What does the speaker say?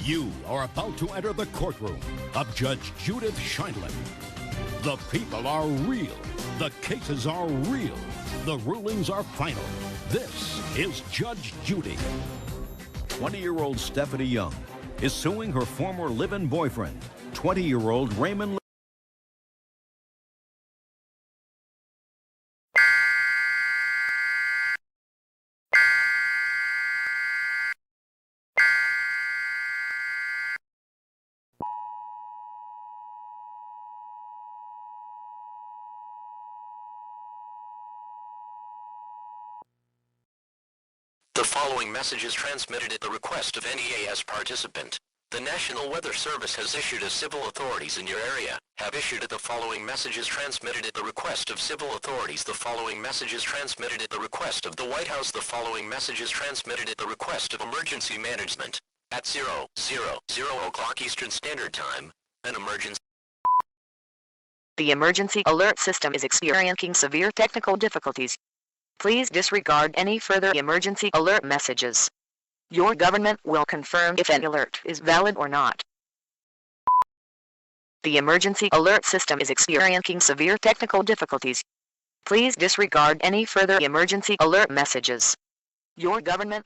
You are about to enter the courtroom of Judge Judith Scheindlin. The people are real. The cases are real. The rulings are final. This is Judge Judy. 20-year-old Stephanie Young is suing her former live-in boyfriend, 20-year-old Raymond. The following message is transmitted at the request of an EAS participant. The National Weather Service has issued as civil authorities in your area have issued the following message is transmitted at the request of civil authorities. The following message is transmitted at the request of the White House. The following message is transmitted at the request of emergency management. At 0:00 o'clock Eastern Standard Time, an emergency. The emergency alert system is experiencing severe technical difficulties. Please disregard any further emergency alert messages. Your government will confirm if an alert is valid or not. The emergency alert system is experiencing severe technical difficulties. Please disregard any further emergency alert messages. Your government